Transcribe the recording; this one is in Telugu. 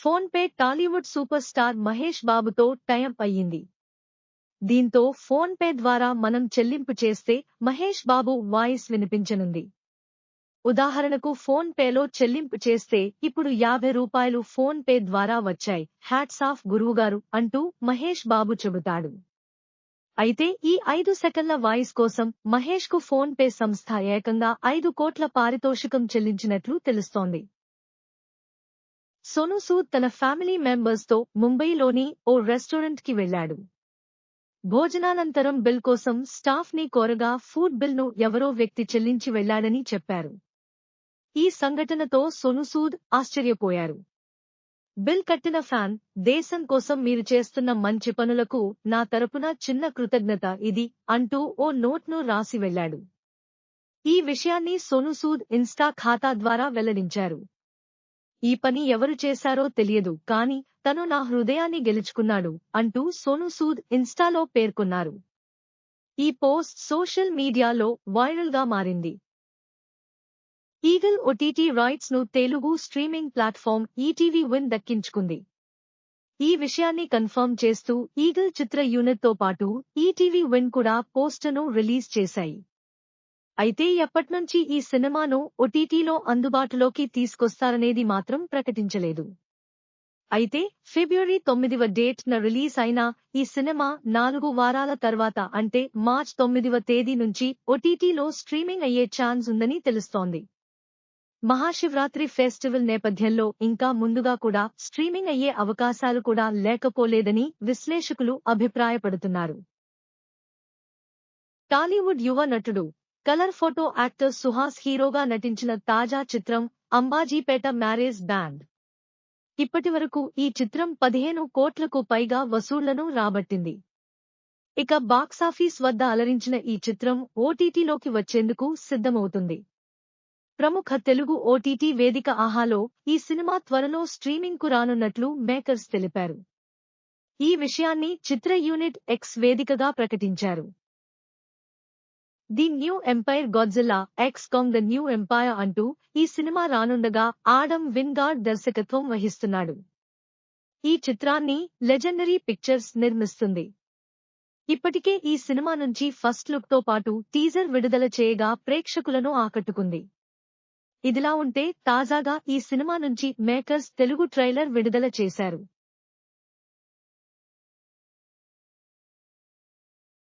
Phone pay Tollywood super star Mahesh బాబుతో టైఅప్ అయ్యింది. దీంతో ఫోన్ పే ద్వారా మనం చెల్లింపు చేస్తే మహేష్ బాబు వాయిస్ వినిపించనుంది. ఉదాహరణకు ఫోన్ పేలో చెల్లింపు చేస్తే ఇప్పుడు ₹50 ఫోన్ పే ద్వారా వచ్చాయి, హ్యాట్స్ ఆఫ్ గురువుగారు అంటూ మహేష్ బాబు చెబుతాడు. అయితే ఈ 5 సెకన్ల వాయిస్ కోసం మహేష్ కు ఫోన్ పే సంస్థ ఏకంగా 5 కోట్ల పారితోషికం చెల్లించినట్లు తెలుస్తోంది. సోనూ సూద్ తన ఫ్యామిలీ మెంబర్స్ తో ముంబైలోని ఓ రెస్టారెంట్ కి వెళ్లాడు. భోజనానంతరం బిల్ కోసం స్టాఫ్ ని కోరగా ఫుడ్ బిల్ ను ఎవరో వ్యక్తి చెల్లించి వెళ్లాడని చెప్పారు. ఈ సంఘటనతో సోనూ సూద్ ఆశ్చర్యపోయారు. బిల్ కట్టిన ఫ్యాన్, దేశం కోసం మీరు చేస్తున్న మంచి పనులకు నా తరపున చిన్న కృతజ్ఞత ఇది అంటూ ఓ నోట్ ను రాసి వెళ్లాడు. ఈ విషయాన్ని సోనూ సూద్ ఇన్స్టా ఖాతా ద్వారా వెల్లడించారు. ఈ పని ఎవరు చేశారో తెలియదు కానీ తను నా హృదయాన్ని గెలుచుకున్నాడు అంటూ సోనూ సూద్ ఇన్స్టాలో పేర్కొన్నారు. ఈ పోస్ట్ సోషల్ మీడియాలో వైరల్ గా మారింది. ఈగల్ ఓటీటీ రైట్స్ ను Telugu streaming platform ETV win దక్కించుకుంది. ఈ విషయాన్ని కన్ఫర్మ్ చేస్తూ ఈగల్ చిత్ర యూనిట్ తో పాటు ఈటీవీ విన్ కూడా పోస్టర్ను రిలీజ్ చేశాయి. అయితే ఎప్పట్నుంచి ఈ సినిమాను ఓటీటీలో అందుబాటులోకి తీసుకొస్తారనేది మాత్రం ప్రకటించలేదు. అయితే ఫిబ్రవరి 9వ డేట్ న రిలీజ్ అయిన ఈ సినిమా 4 వారాల తర్వాత అంటే మార్చి 9వ తేదీ నుంచి ఓటీటీలో స్ట్రీమింగ్ అయ్యే ఛాన్స్ ఉందని తెలుస్తోంది. మహాశివరాత్రి ఫెస్టివల్ నేపథ్యంలో ఇంకా ముందుగా కూడా స్ట్రీమింగ్ అయ్యే అవకాశాలు కూడా లేకపోలేదని విశ్లేషకులు అభిప్రాయపడుతున్నారు. టాలీవుడ్ యువ నటుడు, కలర్ ఫోటో యాక్టర్ సుహాస్ హీరోగా నటించిన తాజా చిత్రం అంబాజీపేట మ్యారేజ్ బ్యాండ్. ఇప్పటివరకు ఈ చిత్రం 15 కోట్లకు పైగా వసూళ్లను రాబట్టింది. ఇక బాక్సాఫీస్ వద్ద అలరించిన ఈ చిత్రం ఓటీటీలోకి వచ్చేందుకు సిద్ధమవుతుంది. ప్రముఖ తెలుగు ఓటీటీ వేదిక ఆహాలో ఈ సినిమా త్వరలో స్ట్రీమింగ్ కు రానున్నట్లు మేకర్స్ తెలిపారు. ఈ విషయాన్ని చిత్ర యూనిట్ ఎక్స్ వేదికగా ప్రకటించారు. The new empire Godzilla X Kong the new empire అంటూ ఈ సినిమా రానుండగా ఆడమ్ విన్గార్డ్ దర్శకత్వం వహిస్తున్నాడు. ఈ చిత్రాన్ని లెజెండరీ పిక్చర్స్ నిర్మిస్తుంది. ఇప్పటికే ఈ సినిమా నుంచి ఫస్ట్ లుక్ తో పాటు టీజర్ విడుదల చేయగా ప్రేక్షకులను ఆకట్టుకుంది. ఇదిలా ఉంటే తాజాగా ఈ సినిమా నుంచి మేకర్స్ తెలుగు ట్రైలర్ విడుదల చేశారు.